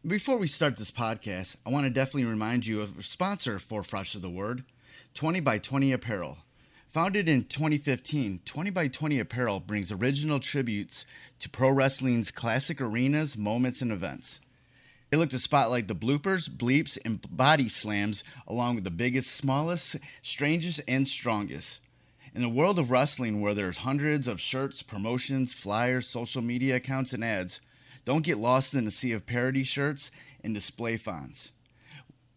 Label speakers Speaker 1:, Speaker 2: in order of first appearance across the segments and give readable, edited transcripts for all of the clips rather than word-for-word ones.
Speaker 1: Before we start this podcast, I want to definitely remind you of a sponsor for Fresh of the Word, 20 by 20 Apparel. Founded in 2015, 20 by 20 Apparel brings original tributes to pro wrestling's classic arenas, moments, and events. They look to spotlight the bloopers, bleeps, and body slams along with the biggest, smallest, strangest, and strongest. In the world of wrestling where there's hundreds of shirts, promotions, flyers, social media accounts, and ads, don't get lost in the sea of parody shirts and display fonts.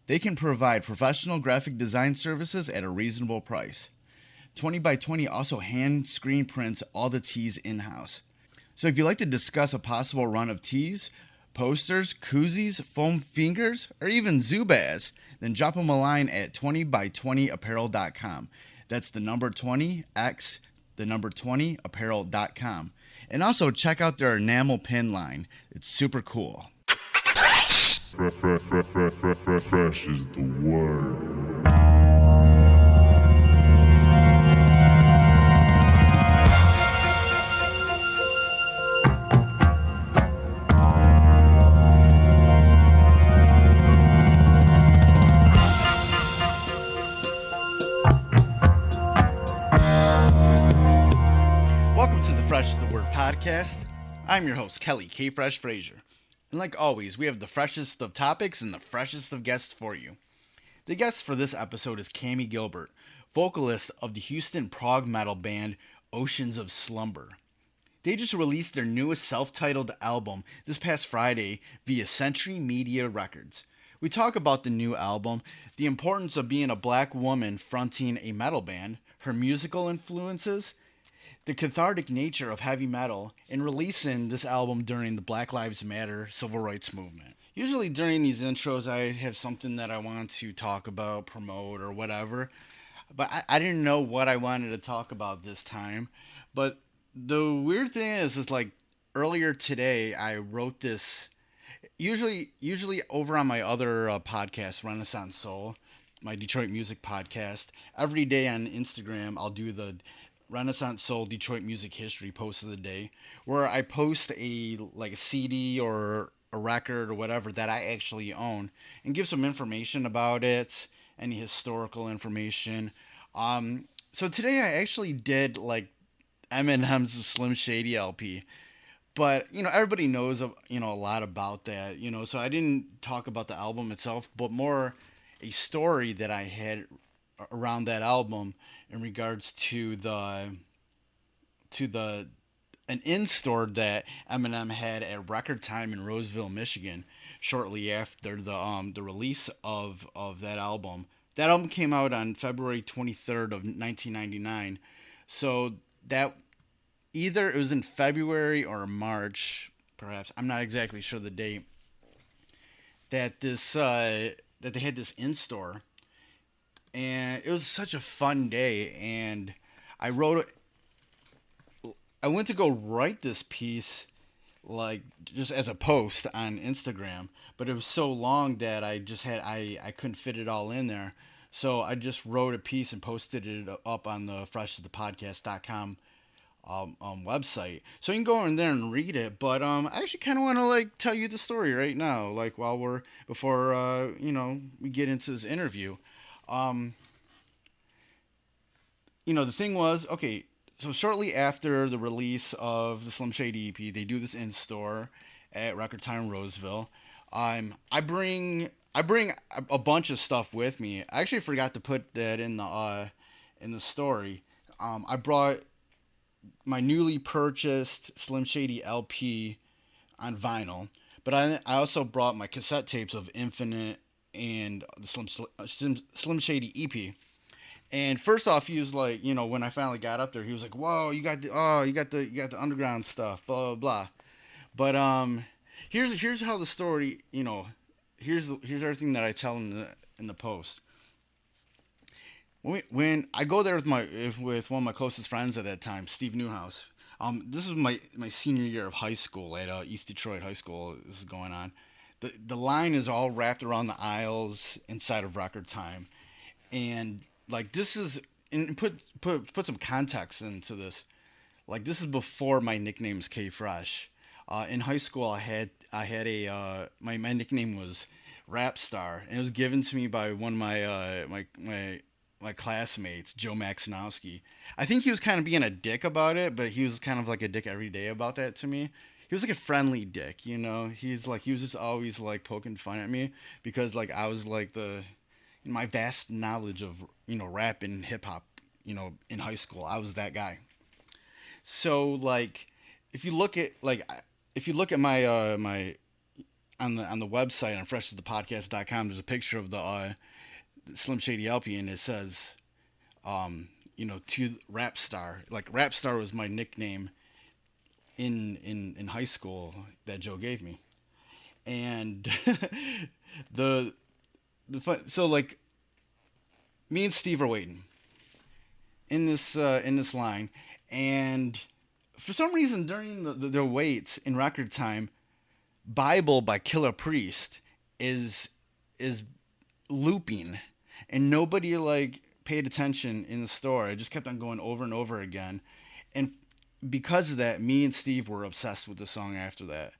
Speaker 1: They can provide professional graphic design services at a reasonable price. 20 by 20 also hand screen prints all the tees in-house. So if you'd like to discuss a possible run of tees, posters, koozies, foam fingers, or even Zubaz, then drop them a line at 20by20apparel.com. That's the number 20x, the number 20apparel.com. And also check out their enamel pin line. It's super cool.
Speaker 2: Fresh is the word.
Speaker 1: Fresh is the Word podcast. I'm your host, Kelly K. Fresh Frazier. And like always, we have the freshest of topics and the freshest of guests for you. The guest for this episode is Cammie Gilbert, vocalist of the Houston prog metal band Oceans of Slumber. They just released their newest self-titled album this past Friday via Century Media Records. We talk about the new album, the importance of being a black woman fronting a metal band, her musical influences, the cathartic nature of heavy metal, and releasing this album during the Black Lives Matter civil rights movement. Usually during these intros, I have something that I want to talk about, promote, or whatever. But I didn't know what I wanted to talk about this time. But the weird thing is like earlier today, I wrote this. Usually over on my other podcast, Renaissance Soul, my Detroit music podcast, every day on Instagram, I'll do the Renaissance Soul Detroit Music History post of the day, where I post a CD or a record or whatever that I actually own and give some information about it, any historical information. So today I actually did Eminem's Slim Shady LP, but everybody knows a lot about that, so I didn't talk about the album itself, but more a story that I had around that album in regards to an in-store that Eminem had at Record Time in Roseville, Michigan, shortly after the release of that album. That album came out on February 23rd of 1999. So that either it was in February or March, perhaps. I'm not exactly sure the date. That they had this in-store. And it was such a fun day, and I went to go write this piece, just as a post on Instagram, but it was so long that I couldn't fit it all in there. So I just wrote a piece and posted it up on the freshthepodcast.com website. So you can go in there and read it, but I actually kind of want to tell you the story right now, before we get into this interview. The thing was, okay, so shortly after the release of the Slim Shady EP, they do this in-store at Record Time Roseville. I bring a bunch of stuff with me. I actually forgot to put that in the story. I brought my newly purchased Slim Shady LP on vinyl, but I also brought my cassette tapes of Infinite and the Slim Shady EP. And first off, he was like, when I finally got up there, he was like, "Whoa, you got the underground stuff, blah blah blah." But here's how the story, here's everything that I tell in the post. When I go there with one of my closest friends at that time, Steve Newhouse. This is my senior year of high school at East Detroit High School. This is going on. The line is all wrapped around the aisles inside of Record Time, and this is, and put some context into this. This is before my nickname is K Fresh. In high school, I had a my nickname was Rap Star, and it was given to me by one of my classmates, Joe Maxinowski. I think he was kind of being a dick about it, but he was kind of like a dick every day about that to me. He was like a friendly dick, you know. He was just always like poking fun at me because like I was like the my vast knowledge of rap and hip hop, in high school. I was that guy. So like if you look at like if you look at my on the website on freshasthepodcast.com, there's a picture of the Slim Shady LP, and it says, to Rap Star. Like Rap Star was my nickname in high school that Joe gave me, and so like me and Steve are waiting in this line, and for some reason during their waits in record time, Bible by Killer Priest is looping, and nobody like paid attention in the store. It just kept on going over and over again, and because of that, me and Steve were obsessed with the song after that.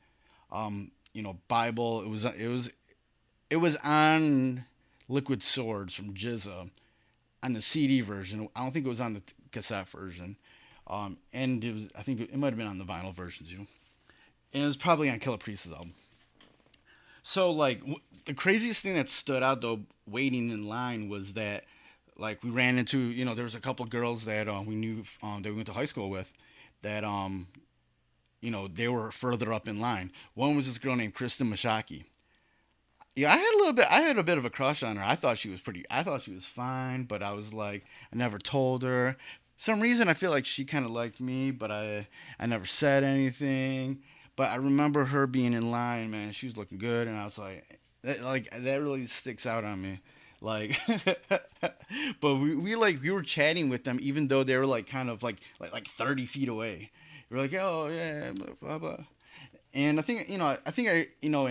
Speaker 1: Bible. It was on Liquid Swords from Jizza on the CD version. I don't think it was on the cassette version. And I think it might have been on the vinyl versions, And it was probably on Killer Priest's album. So, like, the craziest thing that stood out, though, waiting in line was that, like, we ran into, there was a couple girls that we knew that we went to high school with that, they were further up in line. One was this girl named Kristen Mashaki. Yeah, I had a bit of a crush on her. I thought she was fine, but I was like, I never told her. Some reason I feel like she kind of liked me, but I never said anything. But I remember her being in line, man. She was looking good, and I was like that really sticks out on me. Like, but we were chatting with them, even though they were like kind of like 30 feet away. We were like, oh yeah, blah blah blah. And I think in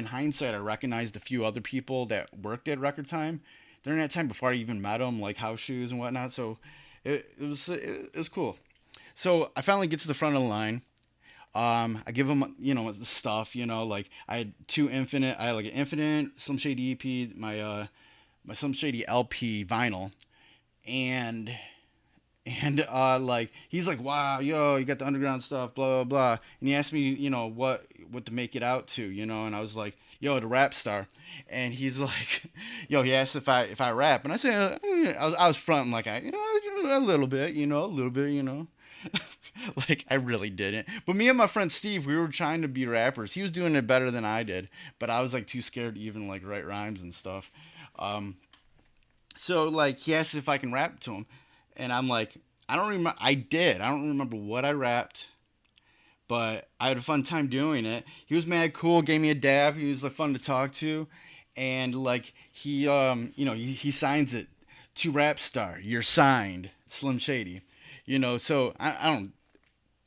Speaker 1: hindsight, I recognized a few other people that worked at Record Time during that time before I even met them, like House Shoes and whatnot. So it was cool. So I finally get to the front of the line. I give them, the stuff, like I had like an Infinite, Slim Shady EP, my Slim Shady LP vinyl, and like he's like, wow, yo, you got the underground stuff, blah blah blah, and he asked me, what to make it out to, and I was like, yo, the Rap Star, and he's like, yo, he asked if I rap, and I said, I was fronting like a little bit, like I really didn't. But me and my friend Steve, we were trying to be rappers. He was doing it better than I did, but I was like too scared to even like write rhymes and stuff. So like he asked if I can rap to him, and I'm like, I don't remember. I did. I don't remember what I rapped, but I had a fun time doing it. He was mad cool, gave me a dab. He was like fun to talk to, and like he he signs it to Rap Star. You're signed, Slim Shady. So I don't.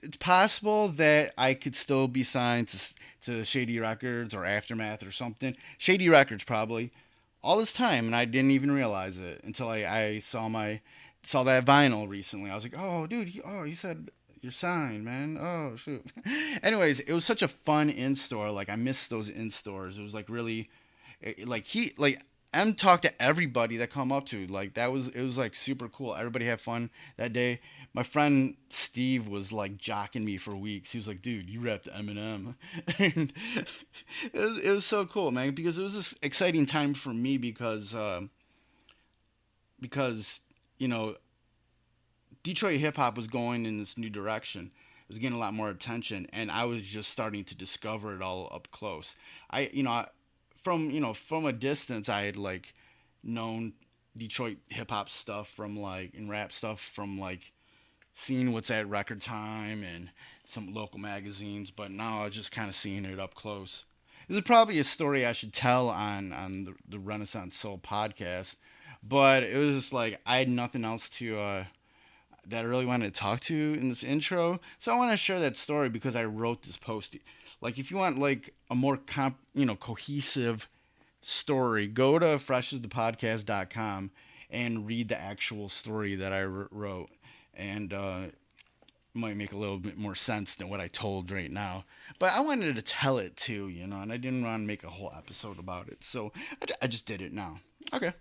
Speaker 1: It's possible that I could still be signed to Shady Records or Aftermath or something. Shady Records probably. All this time, and I didn't even realize it until I saw that vinyl recently. I was like, oh, dude, he said you're signed, man. Oh, shoot. Anyways, it was such a fun in-store. Like, I missed those in-stores. It was like really, M talked to everybody that come up to. Like, it was like super cool. Everybody had fun that day. My friend Steve was like jocking me for weeks. He was like, dude, you rapped Eminem. And it was so cool, man, because it was this exciting time for me because Detroit hip hop was going in this new direction. It was getting a lot more attention, and I was just starting to discover it all up close. From a distance, I had like known Detroit hip hop stuff from like and rap stuff from like seeing what's at Record Time and some local magazines, but now I was just kind of seeing it up close. This is probably a story I should tell on the Renaissance Soul podcast, but it was just like I had nothing else to that I really wanted to talk to in this intro, so I want to share that story because I wrote this post. Like, if you want like a more cohesive story, go to freshasthepodcast.com and read the actual story that I wrote. And might make a little bit more sense than what I told right now. But I wanted to tell it too, and I didn't want to make a whole episode about it. So I just did it now. Okay.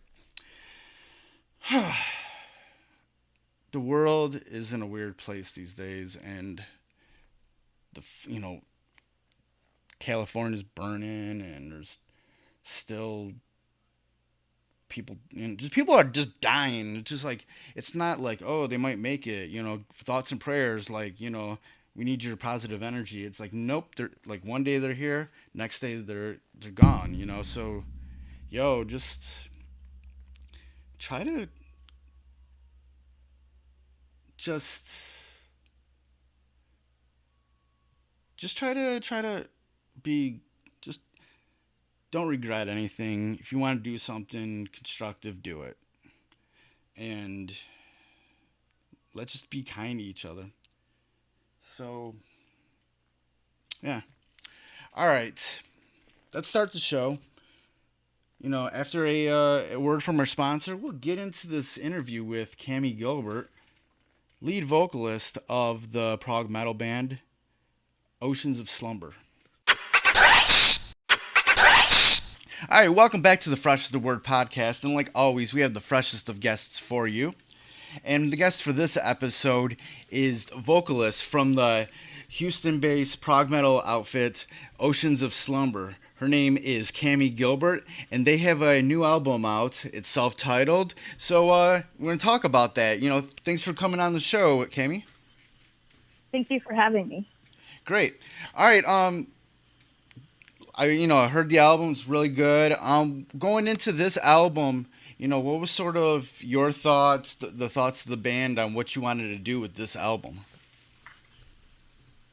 Speaker 1: The world is in a weird place these days, and California's burning, and there's still people, just people are just dying. It's just like, it's not like, oh, they might make it, thoughts and prayers, like, we need your positive energy. It's like, nope, they're like, one day they're here, next day they're gone, so just try to just try to be, just don't regret anything. If you want to do something constructive, do it. And let's just be kind to each other. So, yeah. All right. Let's start the show. After a word from our sponsor, we'll get into this interview with Cammie Gilbert, lead vocalist of the prog metal band Oceans of Slumber. All right, welcome back to the Freshest of Word podcast. And like always, we have the freshest of guests for you. And the guest for this episode is Vocalist from the Houston-based prog metal outfit Oceans of Slumber. Her name is Cammie Gilbert, and they have a new album out. It's self-titled. So we're going to talk about that. Thanks for coming on the show, Cammie.
Speaker 3: Thank you for having me.
Speaker 1: Great. All right. I heard the album. It's really good. Going into this album, what was sort of your thoughts, the thoughts of the band on what you wanted to do with this album?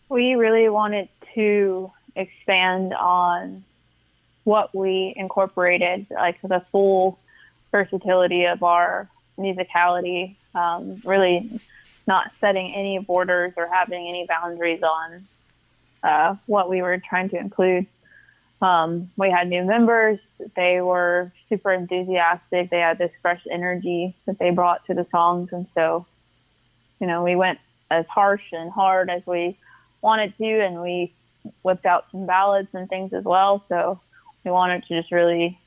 Speaker 3: We really wanted to expand on what we incorporated, like the full versatility of our musicality, really not setting any borders or having any boundaries on what we were trying to include. We had new members. They were super enthusiastic. They had this fresh energy that they brought to the songs. And so, we went as harsh and hard as we wanted to, and we whipped out some ballads and things as well. So we wanted to just really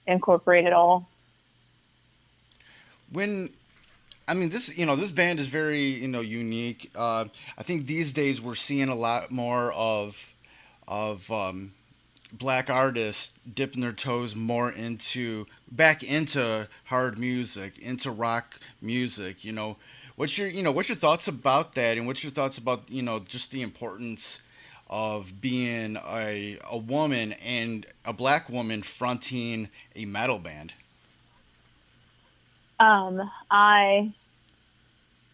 Speaker 3: incorporate it all.
Speaker 1: This band is very, unique. I think these days we're seeing a lot more of black artists dipping their toes more back into hard music, into rock music. What's your thoughts about that, and what's your thoughts about, just the importance of being a woman and a black woman fronting a metal band?
Speaker 3: I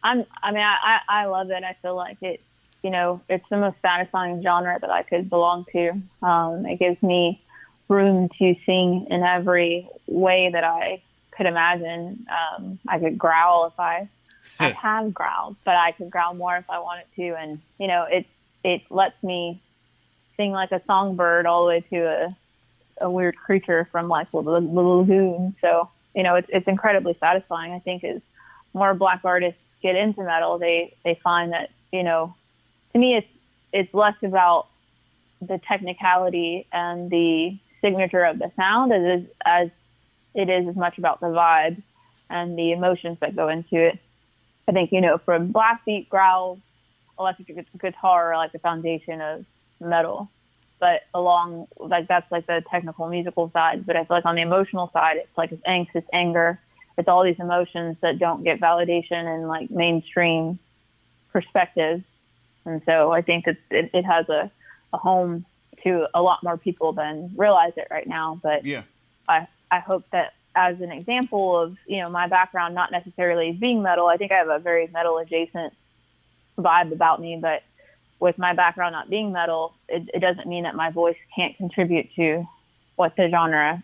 Speaker 3: love it. I feel like it, it's the most satisfying genre that I could belong to. It gives me room to sing in every way that I could imagine. I could growl if I have growled, but I could growl more if I wanted to. And, it lets me sing like a songbird all the way to a weird creature from like the lagoon. So, it's incredibly satisfying. I think as more black artists get into metal, they find that, to me, it's less about the technicality and the signature of the sound as it is as much about the vibe and the emotions that go into it. I think, from blast beat, growl, electric guitar are like the foundation of metal, but that's like the technical musical side. But I feel like on the emotional side, it's like it's angst, it's anger, it's all these emotions that don't get validation in like mainstream perspectives. And so I think it has a home to a lot more people than realize it right now. But yeah, I hope that as an example of, my background, not necessarily being metal, I think I have a very metal adjacent vibe about me, but with my background not being metal, it doesn't mean that my voice can't contribute to what the genre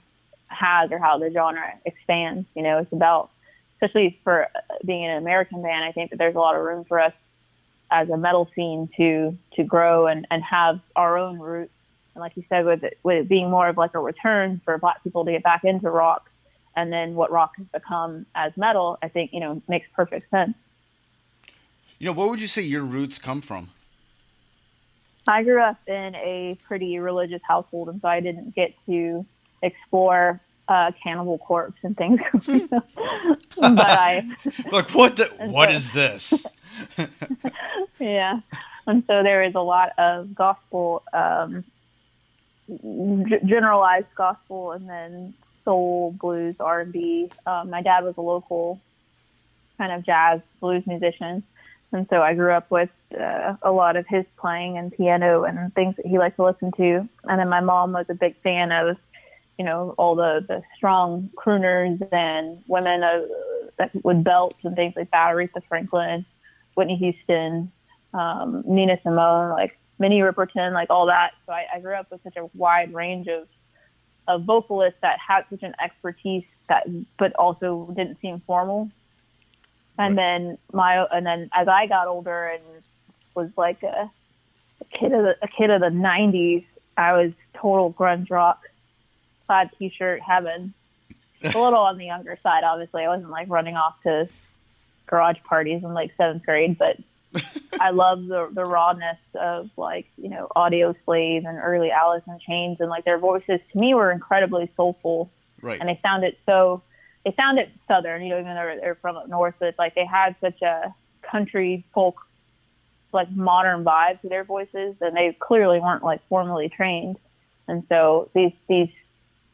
Speaker 3: has or how the genre expands. It's about, especially for being an American band, I think that there's a lot of room for us as a metal scene to grow and have our own roots. And like you said, with it being more of like a return for black people to get back into rock, and then what rock has become as metal, I think, makes perfect sense.
Speaker 1: What would you say your roots come from?
Speaker 3: I grew up in a pretty religious household, and so I didn't get to explore Cannibal Corpse and things. But I
Speaker 1: Like, what is this?
Speaker 3: yeah, and so there is a lot of gospel, generalized gospel, and then soul, blues, R&B. My dad was a local kind of jazz blues musician, and so I grew up with a lot of his playing and piano and things that he liked to listen to. And then my mom was a big fan of, all the strong crooners and women with belts and things like that. Aretha Franklin, Whitney Houston, Nina Simone, like Minnie Riperton, like all that. So I grew up with such a wide range of vocalists that had such an expertise but also didn't seem formal. And then as I got older and was like a kid of the '90s, I was total grunge rock, plaid t-shirt heaven. A little on the younger side, obviously. I wasn't like running off to garage parties in like 7th grade, but I love the rawness of like Audio Slave and early Alice in Chains, and like their voices to me were incredibly soulful,
Speaker 1: right?
Speaker 3: And they sounded southern, even though they're from up north. But it's like they had such a country folk, like modern vibe to their voices, and they clearly weren't like formally trained. And so these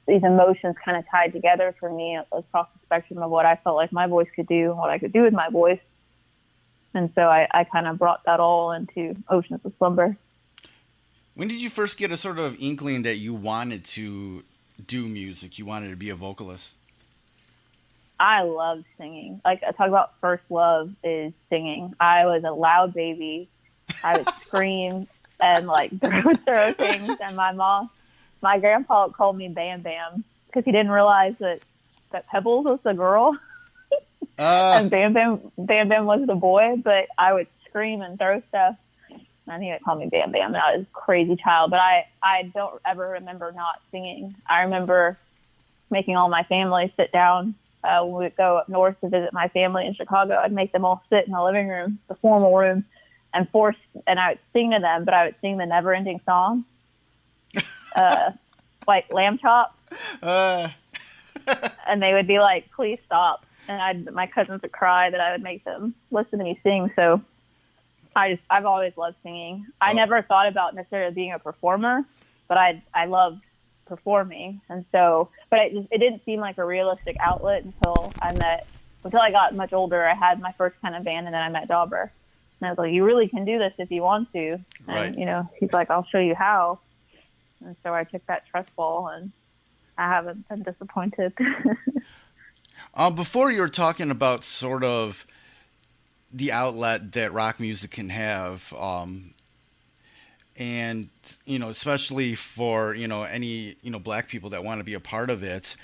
Speaker 3: emotions kind of tied together for me across the spectrum of what I felt like my voice could do and what I could do with my voice. And so I kind of brought that all into Oceans of Slumber.
Speaker 1: When did you first get a sort of inkling that you wanted to do music? You wanted to be a vocalist?
Speaker 3: I love singing. Like, I talk about first love is singing. I was a loud baby. I would scream and like throw things. And my grandpa called me Bam Bam because he didn't realize that Pebbles was the girl. And Bam Bam was the boy, but I would scream and throw stuff, and he would call me Bam Bam. And I was a crazy child, but I don't ever remember not singing. I remember making all my family sit down. When we would go up north to visit my family in Chicago, I'd make them all sit in the living room, the formal room, and I would sing to them, but I would sing the Never Ending Song, like Lamb Chop. And they would be like, please stop. And my cousins would cry that I would make them listen to me sing. So I've always loved singing. I never thought about necessarily being a performer, but I loved performing. And so, but it didn't seem like a realistic outlet until I got much older. I had my first kind of band, and then I met Dauber. And I was like, you really can do this if you want to. And,
Speaker 1: right.
Speaker 3: He's like, I'll show you how. And so I took that trust ball, and I haven't been disappointed.
Speaker 1: Before you were talking about sort of the outlet that rock music can have, and especially for any black people that want to be a part of it,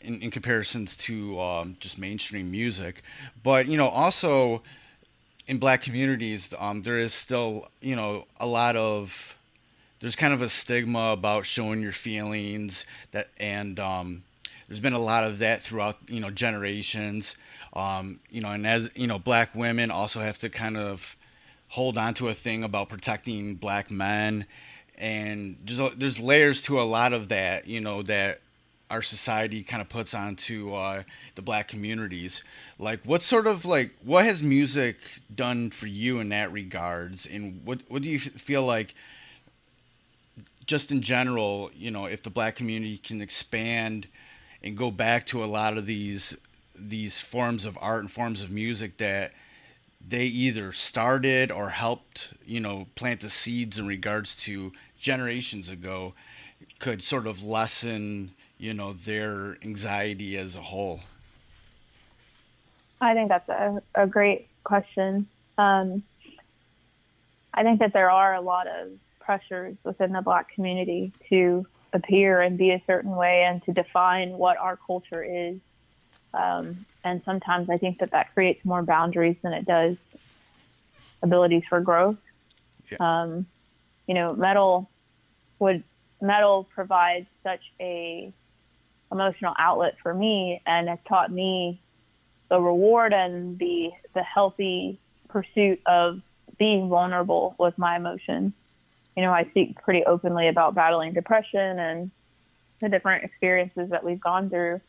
Speaker 1: in comparisons to just mainstream music, but also in black communities, there is still a lot of there's kind of a stigma about showing your feelings there's been a lot of that throughout generations, and as black women also have to kind of hold on to a thing about protecting black men, and there's layers to a lot of that that our society kind of puts onto the black communities. Like, what has music done for you in that regards, and what do you feel like just in general, if the black community can expand and go back to a lot of these forms of art and forms of music that they either started or helped, plant the seeds in regards to generations ago, could sort of lessen, their anxiety as a whole?
Speaker 3: I think that's a great question. I think that there are a lot of pressures within the black community to appear and be a certain way and to define what our culture is. And sometimes I think that creates more boundaries than it does abilities for growth.
Speaker 1: Yeah.
Speaker 3: Metal provides such a emotional outlet for me, and has taught me the reward and the healthy pursuit of being vulnerable with my emotions. You know, I speak pretty openly about battling depression and the different experiences that we've gone through,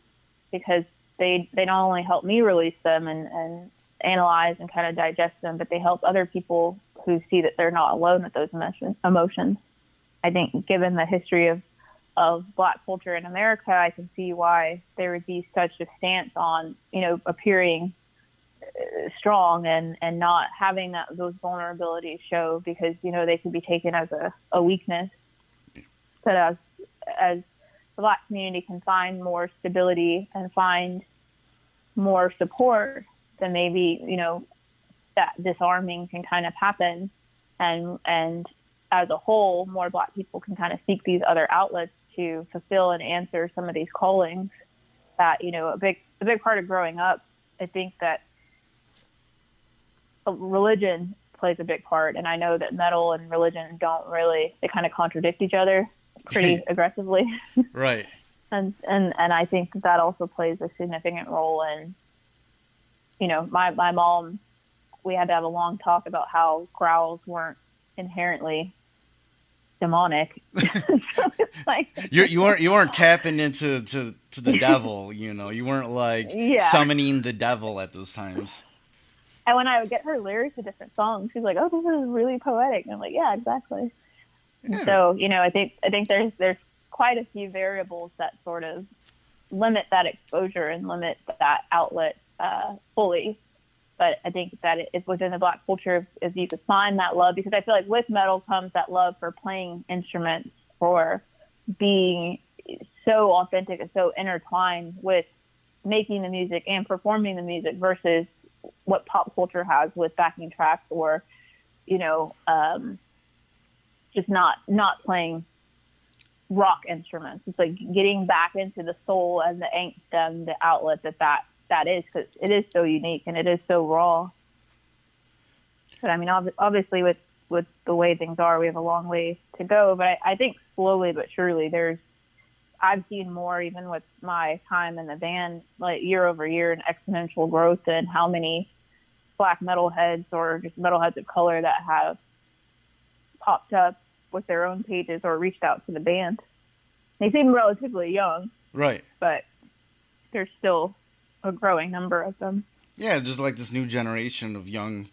Speaker 3: because they not only help me release them and analyze and kind of digest them, but they help other people who see that they're not alone with those emotions. I think given the history of Black culture in America, I can see why there would be such a stance on, you know, appearing strong and not having those vulnerabilities show, because, you know, they could be taken as a weakness. But as the Black community can find more stability and find more support, then maybe, you know, that disarming can kind of happen. And as a whole, more Black people can kind of seek these other outlets to fulfill and answer some of these callings that, you know, a big part of growing up, I think that religion plays a big part. And I know that metal and religion they kind of contradict each other pretty aggressively.
Speaker 1: Right.
Speaker 3: And I think that also plays a significant role in, you know, my mom, we had to have a long talk about how growls weren't inherently demonic. So it's like
Speaker 1: you weren't tapping into the devil, you know. You weren't like summoning the devil at those times.
Speaker 3: And when I would get her lyrics to different songs, she's like, "Oh, this is really poetic." And I'm like, "Yeah, exactly." Yeah. So, you know, I think there's quite a few variables that sort of limit that exposure and limit that outlet fully. But I think that it's within the Black culture, if you could find that love, because I feel like with metal comes that love for playing instruments, for being so authentic and so intertwined with making the music and performing the music, versus what pop culture has with backing tracks or, you know, just not playing rock instruments. It's like getting back into the soul and the angst and the outlet that is, because it is so unique and it is so raw. But I mean, obviously with the way things are, we have a long way to go. But I think slowly but surely I've seen more, even with my time in the band, like year over year, an exponential growth in how many Black metalheads or just metalheads of color that have popped up with their own pages or reached out to the band. They seem relatively young. Right. But there's still a growing number of them.
Speaker 1: Yeah, there's like this new generation of young,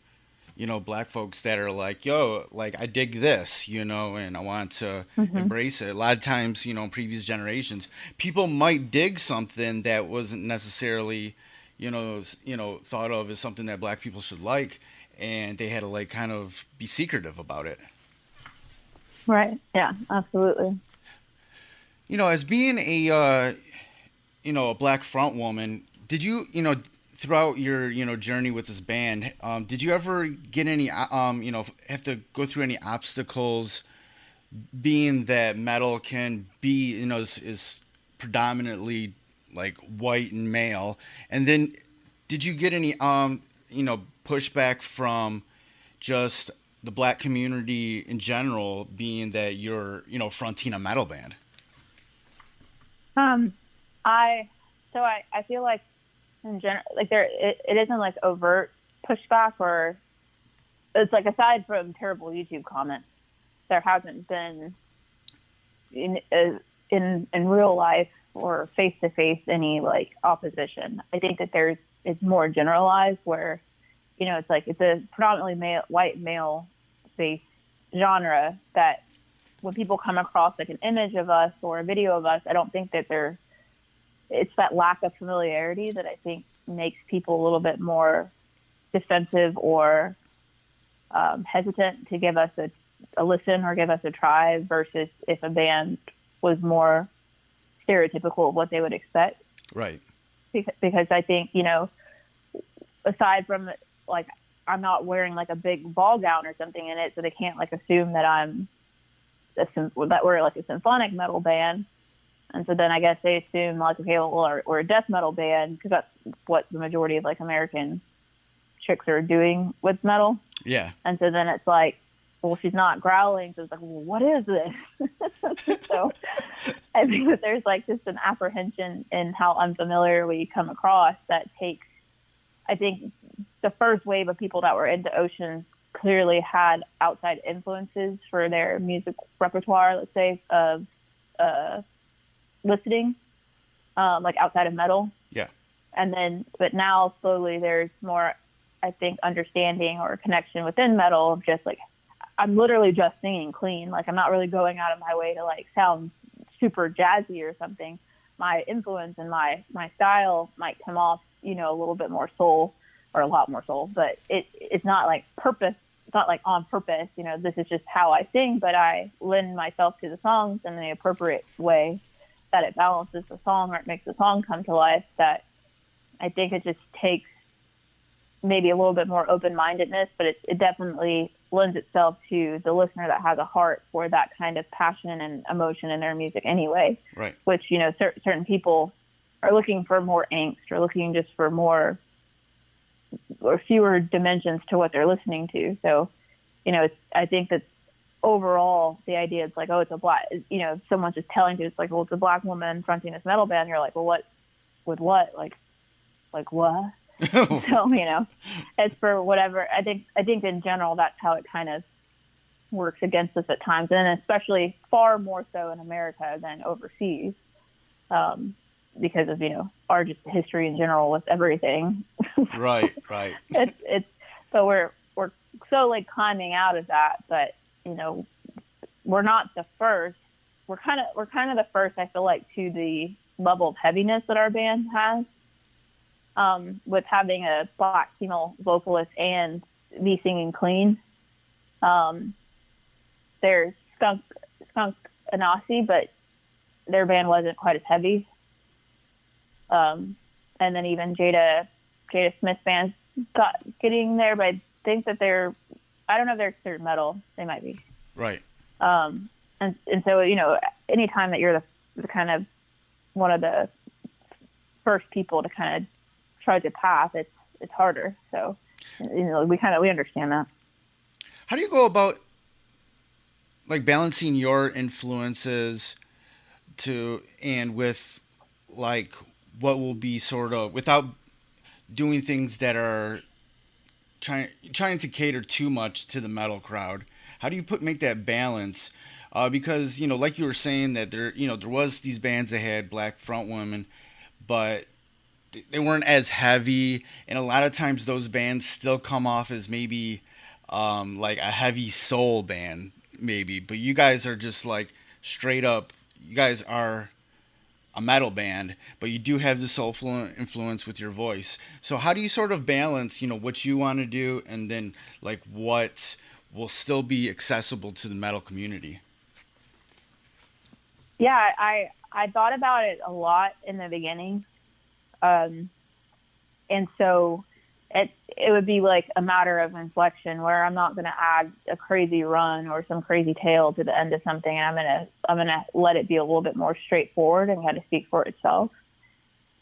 Speaker 1: you know, Black folks that are like, yo, like, I dig this, you know, and I want to embrace it. A lot of times, you know, in previous generations, people might dig something that wasn't necessarily, you know, thought of as something that Black people should like, and they had to like kind of be secretive about it.
Speaker 3: Right. Yeah, absolutely.
Speaker 1: You know, as being a, you know, a Black front woman, did you, you know, throughout your, you know, journey with this band, did you ever get any, you know, have to go through any obstacles, being that metal can be, you know, is predominantly like white and male, and then did you get any, you know, pushback from just the Black community in general, being that you're, you know, fronting a metal band?
Speaker 3: I feel like in general, like it isn't like overt pushback, or it's like, aside from terrible YouTube comments, there hasn't been in real life or face to face any like opposition. I think that it's more generalized, where, you know, it's like it's a predominantly white male based genre, that when people come across like an image of us or a video of us, I don't think that it's that lack of familiarity that I think makes people a little bit more defensive or hesitant to give us a listen or give us a try, versus if a band was more stereotypical of what they would expect. Right. Because I think, you know, aside from like, I'm not wearing like a big ball gown or something in it, so they can't like assume that that we're like a symphonic metal band. And so then I guess they assume like, okay, well, we're a death metal band, because that's what the majority of like American chicks are doing with metal. Yeah. And so then it's like, well, she's not growling, so it's like, well, what is this? So I think that there's like just an apprehension in how unfamiliar we come across that takes I think the first wave of people that were into Oceans clearly had outside influences for their music repertoire, let's say, of listening, like outside of metal.
Speaker 1: Yeah.
Speaker 3: And then, but now slowly there's more, I think, understanding or connection within metal of just like, I'm literally just singing clean. Like, I'm not really going out of my way to like sound super jazzy or something. My influence and my style might come off, you know, a little bit more soul, or a lot more soul, but it's not like purpose. It's not like on purpose, you know, this is just how I sing, but I lend myself to the songs in the appropriate way that it balances the song, or it makes the song come to life. That I think it just takes maybe a little bit more open-mindedness, but it definitely lends itself to the listener that has a heart for that kind of passion and emotion in their music anyway.
Speaker 1: Right.
Speaker 3: Which, you know, certain people are looking for more angst, or looking just for more or fewer dimensions to what they're listening to. So, you know, I think that overall the idea is like, oh, it's a black, you know, if someone's just telling you, it's like, well, it's a black woman fronting this metal band. You're like, well, what, with what? Like what? So, you know, it's for whatever. I think in general, that's how it kind of works against us at times. And especially far more so in America than overseas. Because of, you know, our just history in general with everything.
Speaker 1: Right.
Speaker 3: So we're so like climbing out of that, but you know, we're not the first. We're kind of the first, I feel like, to the level of heaviness that our band has, with having a black female vocalist and me singing clean. There's Skunk Anansi, but their band wasn't quite as heavy. And then even Jada Smith's band's getting there, but I think that I don't know if they're considered metal. They might be.
Speaker 1: Right.
Speaker 3: And so, you know, anytime that you're the kind of one of the first people to kind of try the path, it's harder. So, you know, we understand that.
Speaker 1: How do you go about like balancing your influences and with like what will be sort of, without doing things that are trying to cater too much to the metal crowd? How do you make that balance? Because, you know, like you were saying that there was these bands that had black front women, but they weren't as heavy, and a lot of times those bands still come off as maybe like a heavy soul band, maybe. But you guys are just like straight up. You guys are a metal band, but you do have the soulful influence with your voice. So how do you sort of balance, you know, what you want to do and then like what will still be accessible to the metal community?
Speaker 3: Yeah, I thought about it a lot in the beginning. And so it would be like a matter of inflection, where I'm not going to add a crazy run or some crazy tail to the end of something, and I'm going to let it be a little bit more straightforward and kind of speak for itself.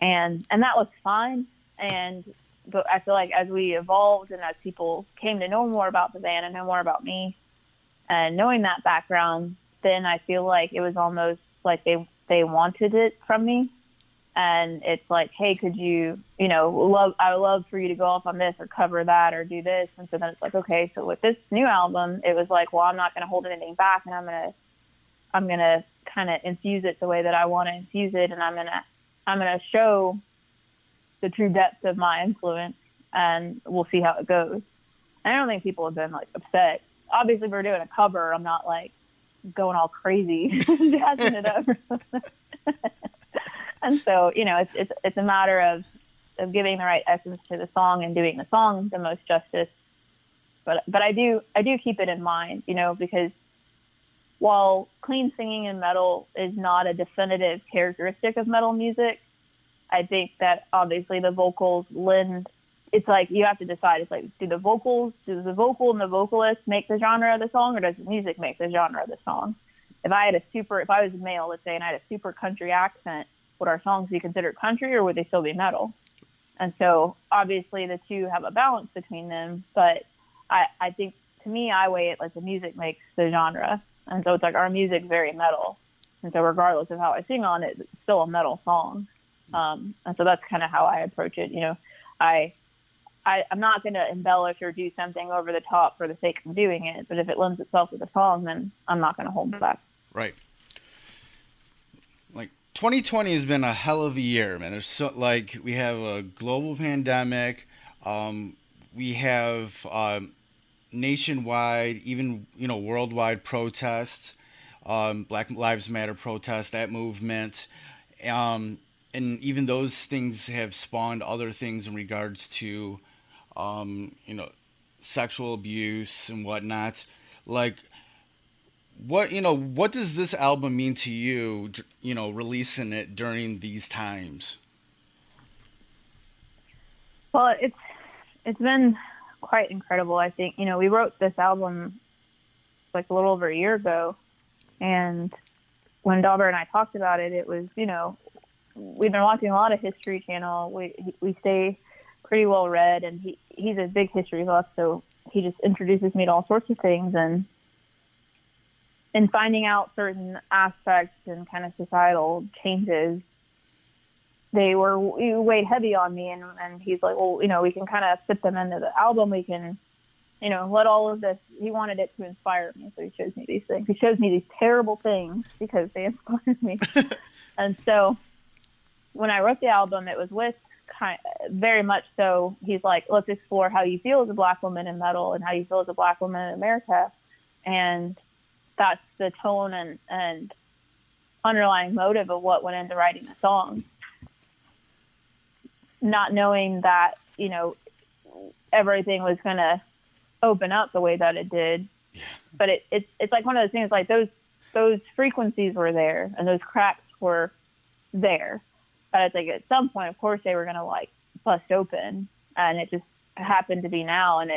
Speaker 3: And that was fine. But I feel like as we evolved and as people came to know more about the band and know more about me, and knowing that background, then I feel like it was almost like they wanted it from me. And it's like, hey, could you, you know, I would love for you to go off on this or cover that or do this. And so then it's like, okay, so with this new album, it was like, well, I'm not going to hold anything back, and I'm going to kind of infuse it the way that I want to infuse it. And I'm going to show the true depth of my influence, and we'll see how it goes. And I don't think people have been like upset. Obviously, if we're doing a cover, I'm not like going all crazy, jazzing it up or something. And so, you know, it's a matter of giving the right essence to the song and doing the song the most justice. But I do keep it in mind, you know, because while clean singing in metal is not a definitive characteristic of metal music, I think that obviously the vocals lend. It's like you have to decide. It's like, does the vocal and the vocalist make the genre of the song, or does the music make the genre of the song? If I was a male, let's say, and I had a super country accent, would our songs be considered country, or would they still be metal? And so obviously the two have a balance between them, but I think, to me, I weigh it like the music makes the genre. And so it's like our music's very metal. And so regardless of how I sing on it, it's still a metal song. And so that's kind of how I approach it. You know, I I'm not going to embellish or do something over the top for the sake of doing it. But if it lends itself to the song, then I'm not going to hold back.
Speaker 1: Right. Like 2020 has been a hell of a year, man. We have a global pandemic. We have nationwide, even worldwide protests, Black Lives Matter protests, that movement, and even those things have spawned other things in regards to, sexual abuse and whatnot. Like, what does this album mean to you? Releasing it during these times.
Speaker 3: Well, it's been quite incredible. I think, we wrote this album like a little over a year ago, and when Gilbert and I talked about it, it was, we've been watching a lot of History Channel. We stay pretty well read, and he's a big history buff, so he just introduces me to all sorts of things, and finding out certain aspects and kind of societal changes, they weighed heavy on me, and he's like, well, we can kind of fit them into the album. We can, let all of this, he wanted it to inspire me. So he shows me these things. He shows me these terrible things because they inspired me. And so when I wrote the album, it was with very much so, he's like, let's explore how you feel as a Black woman in metal and how you feel as a Black woman in America. And that's the tone and underlying motive of what went into writing the song. Not knowing that, everything was going to open up the way that it did. Yeah. But it's like one of those things, like those frequencies were there and those cracks were there. But it's like at some point, of course, they were going to like bust open, and it just happened to be now. And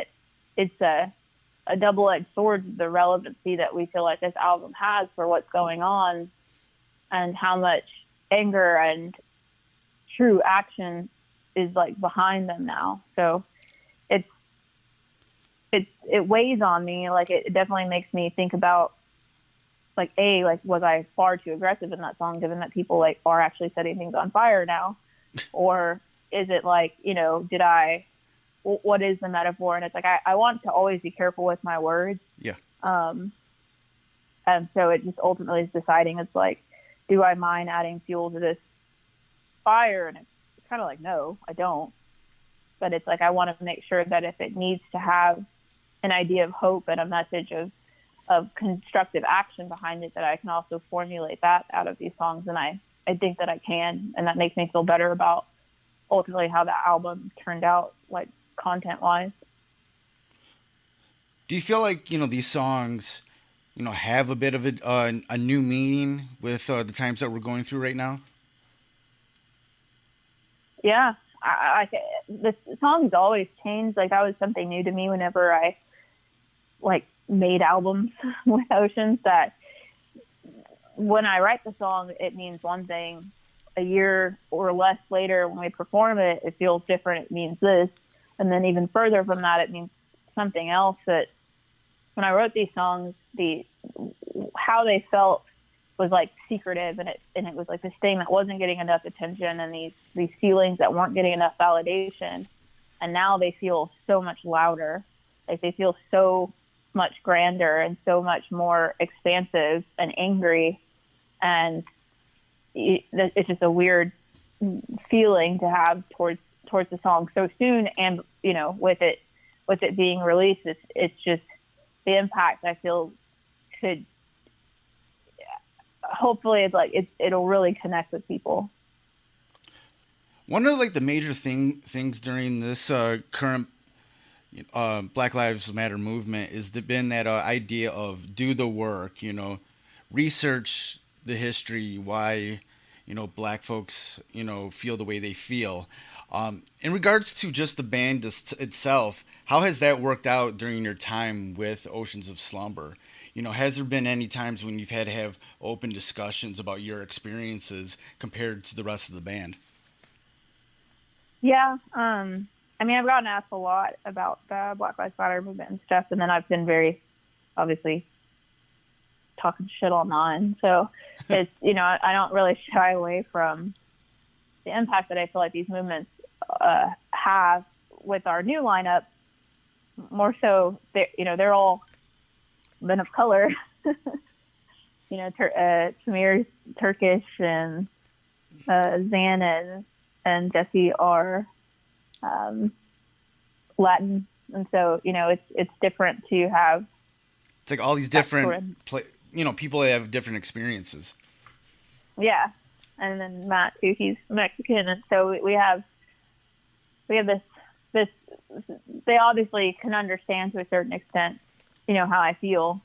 Speaker 3: it's a double-edged sword, the relevancy that we feel like this album has for what's going on and how much anger and true action is like behind them now. So it weighs on me. Like it definitely makes me think about like, was I far too aggressive in that song, given that people like are actually setting things on fire now? Or is it like, what is the metaphor? And it's like, I want to always be careful with my words.
Speaker 1: Yeah.
Speaker 3: And so it just ultimately is deciding, it's like, do I mind adding fuel to this fire? And it's kind of like, no, I don't. But it's like, I want to make sure that if it needs to have an idea of hope and a message of constructive action behind it, that I can also formulate that out of these songs. And I think that I can, and that makes me feel better about ultimately how the album turned out, like content wise.
Speaker 1: Do you feel like, these songs, have a bit of a new meaning with the times that we're going through right now?
Speaker 3: Yeah. The songs always change. Like that was something new to me whenever I like made albums with Oceans, that when I write the song, it means one thing. A year or less later, when we perform it, it feels different. It means this. And then even further from that, it means something else. That when I wrote these songs, how they felt was like secretive, and it was like this thing that wasn't getting enough attention, and these feelings that weren't getting enough validation. And now they feel so much louder. Like they feel so much grander and so much more expansive and angry. And it's just a weird feeling to have towards the song so soon. And, with it being released, it's just the impact I feel could, hopefully it's like, it'll really connect with people.
Speaker 1: One of like the major things during this current Black Lives Matter movement is been that idea of do the work, research the history, why, Black folks, feel the way they feel. In regards to just the band itself, how has that worked out during your time with Oceans of Slumber? Has there been any times when you've had to have open discussions about your experiences compared to the rest of the band?
Speaker 3: Yeah. I've gotten asked a lot about the Black Lives Matter movement and stuff, and then I've been very, obviously, talking shit online. So it's, I don't really shy away from the impact that I feel like these movements have with our new lineup, more so, they're all men of color. Tamir's Turkish, and Zan and Jesse are Latin, and so it's different to have.
Speaker 1: It's like all these different people that have different experiences.
Speaker 3: Yeah, and then Matt too. He's Mexican, and so we have this. They obviously can understand to a certain extent, how I feel.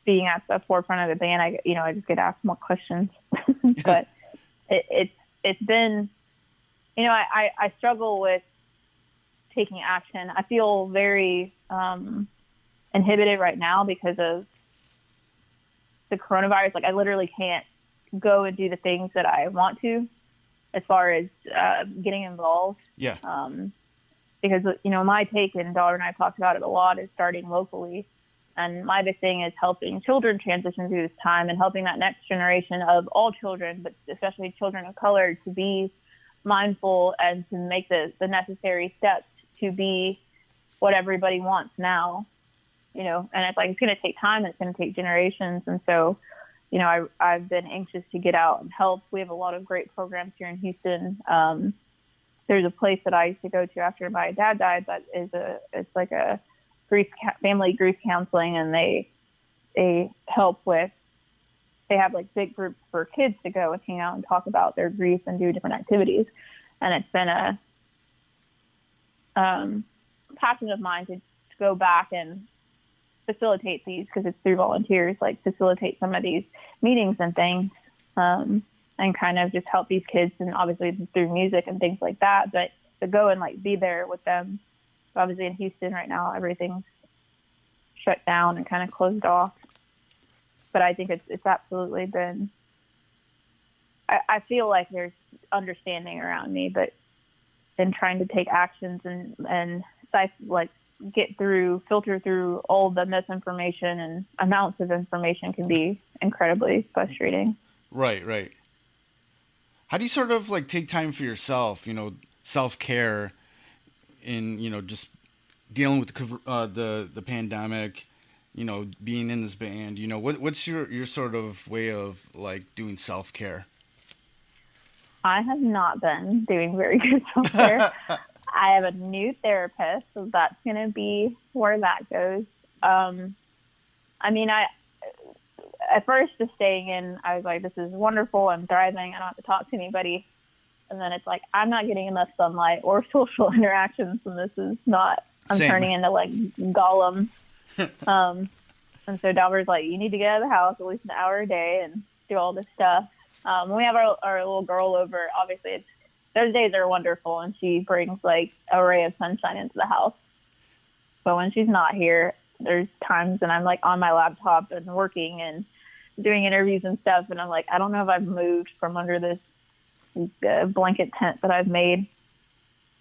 Speaker 3: Being at the forefront of the band, I just get asked more questions, but it's been, I struggle with taking action. I feel very inhibited right now because of the coronavirus. Like, I literally can't go and do the things that I want to, as far as getting involved.
Speaker 1: Yeah.
Speaker 3: Because my take, and Daughter and I talked about it a lot, is starting locally. And my big thing is helping children transition through this time and helping that next generation of all children, but especially children of color, to be mindful and to make the necessary steps to be what everybody wants now, and it's like, it's going to take time. It's going to take generations. And so, I've been anxious to get out and help. We have a lot of great programs here in Houston. There's a place that I used to go to after my dad died that it's like a family grief counseling, and they help with, they have like big groups for kids to go and hang out and talk about their grief and do different activities. And it's been a passion of mine to go back and facilitate these, because it's through volunteers, like facilitate some of these meetings and things, and kind of just help these kids, and obviously through music and things like that, but to go and like be there with them. Obviously in Houston right now, everything's shut down and kind of closed off. But I think it's absolutely been, I feel like there's understanding around me, but in trying to take actions and like filter through all the misinformation and amounts of information can be incredibly frustrating. Right.
Speaker 1: How do you sort of like take time for yourself, self-care, in just dealing with the pandemic, being in this band, what's your sort of way of like doing self-care?
Speaker 3: I have not been doing very good self-care. I have a new therapist, so that's going to be where that goes. At first, just staying in, I was like, this is wonderful. I'm thriving. I don't have to talk to anybody. And then it's like, I'm not getting enough sunlight or social interactions, and this is not, I'm
Speaker 1: Same.
Speaker 3: Turning into like Gollum. And so Dauber's like, you need to get out of the house at least an hour a day and do all this stuff. When we have our little girl over, obviously those days are wonderful, and she brings like a ray of sunshine into the house. But when she's not here, there's times when I'm like on my laptop and working and doing interviews and stuff, and I'm like, I don't know if I've moved from under this blanket tent that I've made.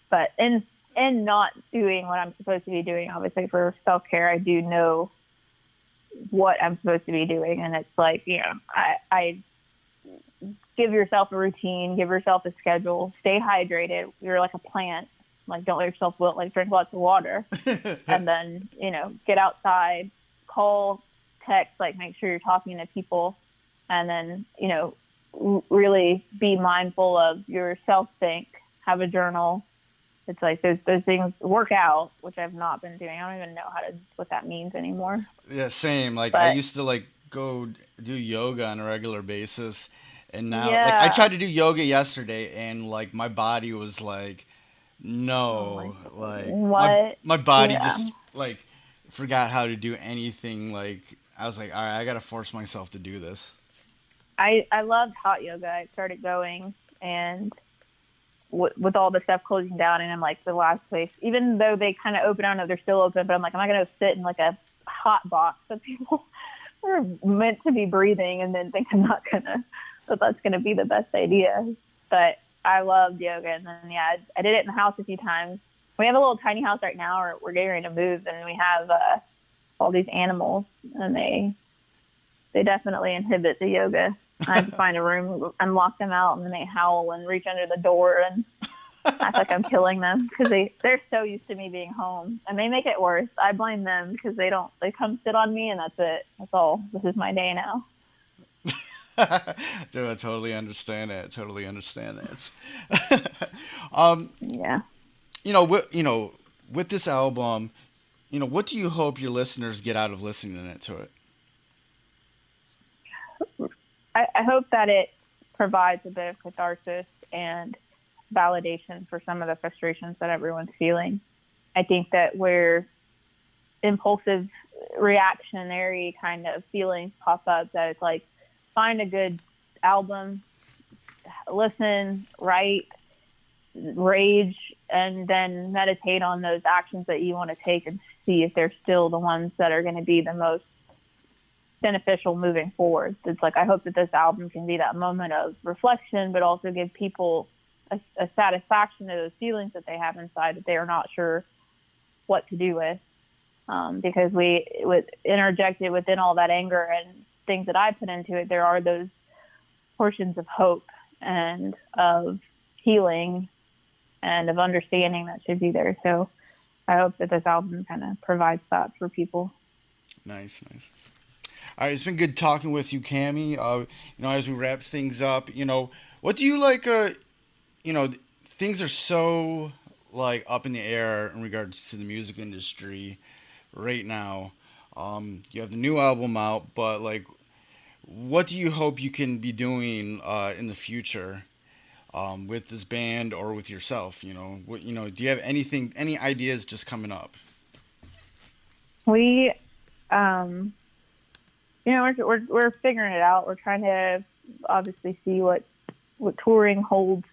Speaker 3: But in not doing what I'm supposed to be doing, obviously for self-care, I do know what I'm supposed to be doing, and it's like, I give yourself a routine, give yourself a schedule, stay hydrated. You're like a plant. Like, don't let yourself wilt, like drink lots of water. And then, get outside, call, text, like make sure you're talking to people, and then, really be mindful of your self-think, have a journal. It's like those things, work out, which I've not been doing. I don't even know what that means anymore.
Speaker 1: Yeah, same. Like, I used to like go do yoga on a regular basis, and now like I tried to do yoga yesterday, and like my body was like, no, like
Speaker 3: what?
Speaker 1: My body just like forgot how to do anything. Like, I was like, all right, I gotta force myself to do this.
Speaker 3: I loved hot yoga. I started going, and with all the stuff closing down, and I'm like, the last place, even though they kind of open, I don't know if they're still open, but I'm like, I'm not going to sit in like a hot box that people are meant to be breathing and then think I'm not going to, that that's going to be the best idea. But I loved yoga. And then, I did it in the house a few times. We have a little tiny house right now, or we're getting ready to move, and we have all these animals, and they definitely inhibit the yoga. I have to find a room, unlock them out, and then they howl and reach under the door, and I feel like I'm killing them because they're so used to me being home, and they make it worse. I blame them because they come sit on me, and that's it. That's all. This is my day now.
Speaker 1: Dude, I totally understand that. Totally understand that.
Speaker 3: Yeah.
Speaker 1: With this album, what do you hope your listeners get out of listening to it?
Speaker 3: I hope that it provides a bit of catharsis and validation for some of the frustrations that everyone's feeling. I think that where impulsive, reactionary kind of feelings pop up, that it's like, find a good album, listen, write, rage, and then meditate on those actions that you want to take and see if they're still the ones that are going to be the most beneficial moving forward. It's like, I hope that this album can be that moment of reflection, but also give people a satisfaction to those feelings that they have inside that they are not sure what to do with. Because we interjected within all that anger and things that I put into it, there are those portions of hope and of healing and of understanding that should be there. So I hope that this album kind of provides that for people.
Speaker 1: Nice. All right, it's been good talking with you, Cammie. As we wrap things up, what do you like? Things are so like up in the air in regards to the music industry right now. You have the new album out, but like, what do you hope you can be doing in the future with this band or with yourself? Do you have any ideas just coming up?
Speaker 3: We, we're figuring it out. We're trying to obviously see what touring holds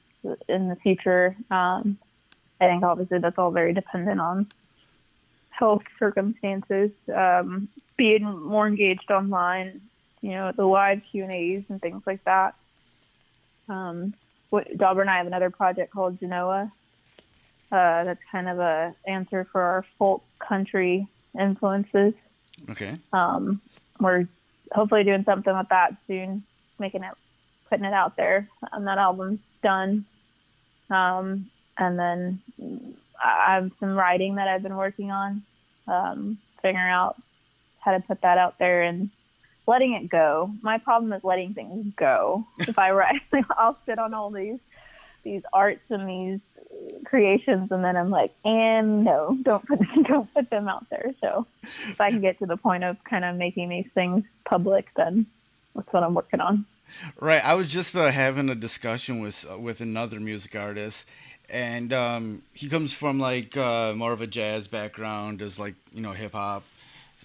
Speaker 3: in the future. I think obviously that's all very dependent on health circumstances, being more engaged online, the live Q&As and things like that. Dauber and I have another project called Genoa. That's kind of a answer for our folk country influences.
Speaker 1: Okay.
Speaker 3: We're hopefully doing something with that soon, putting it out there. That album's done. And then I have some writing that I've been working on, figuring out how to put that out there and letting it go. My problem is letting things go. If I write, I'll sit on all these arts and these creations, and then I'm like, and no, don't put them out there. So if I can get to the point of kind of making these things public, then that's what I'm working on.
Speaker 1: Right. I was just having a discussion with another music artist, and he comes from like more of a jazz background, does like hip hop,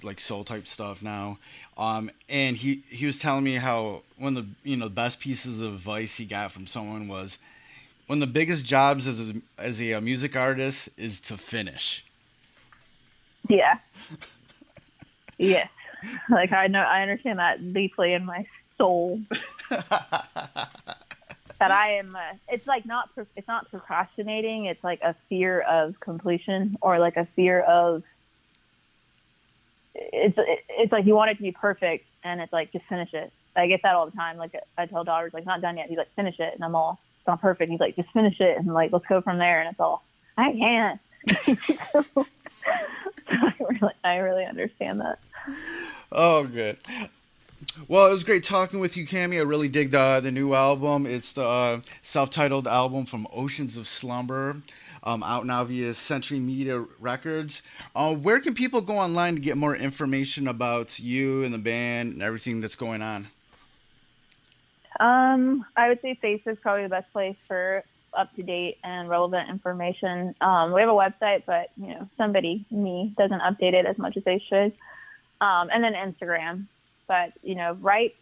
Speaker 1: like soul type stuff now. And he was telling me how one of the best pieces of advice he got from someone was, one of the biggest jobs as a music artist is to finish. Yeah.
Speaker 3: Yes. Like I understand that deeply in my soul. That I am. It's like it's not procrastinating. It's like a fear of completion, or like a fear of. It's like you want it to be perfect, and it's like, just finish it. I get that all the time. Like I tell daughters, like, not done yet. He's like, finish it, and I'm all, it's not perfect. He's like, just finish it, and like, let's go from there. And it's all, I can't. So I really understand that.
Speaker 1: Oh, good. Well, it was great talking with you, Cammie. I really dig the new album. It's the self-titled album from Oceans of Slumber, out now via Century Media Records. Where can people go online to get more information about you and the band and everything that's going on?
Speaker 3: I would say Facebook's probably the best place for up-to-date and relevant information. We have a website, but me doesn't update it as much as they should. And then Instagram. But write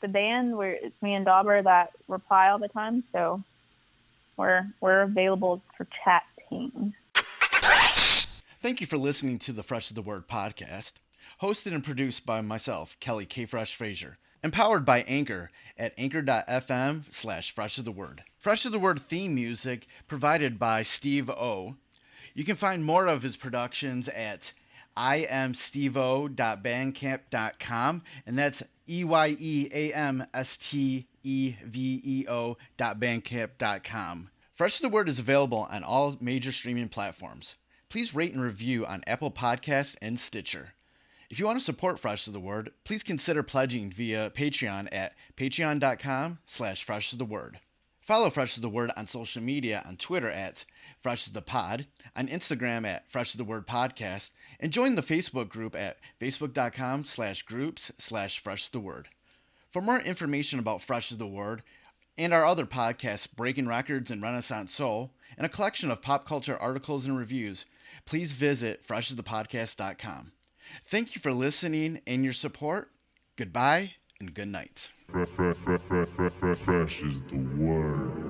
Speaker 3: the band. It's me and Dauber that reply all the time, so we're available for chatting.
Speaker 1: Thank you for listening to the Fresh is the Word podcast, hosted and produced by myself, Kelly K. Fresh Frazier, empowered by Anchor at anchor.fm/Fresh is the Word. Fresh is the Word theme music provided by Steve O. You can find more of his productions at iamsteveo.bandcamp.com, and that's EYEAMSTEVEO.bandcamp.com. Fresh is the Word is available on all major streaming platforms. Please rate and review on Apple Podcasts and Stitcher. If you want to support Fresh is the Word, please consider pledging via Patreon at patreon.com/freshistheword. Follow Fresh is the Word on social media on Twitter at Fresh is the Pod, on Instagram at Fresh is the Word Podcast, and join the Facebook group at facebook.com/groups/Fresh is the Word. For more information about Fresh is the Word and our other podcasts, Breaking Records and Renaissance Soul, and a collection of pop culture articles and reviews, please visit freshesthepodcast.com. Thank you for listening and your support. Goodbye and good night.
Speaker 2: Fresh is the word.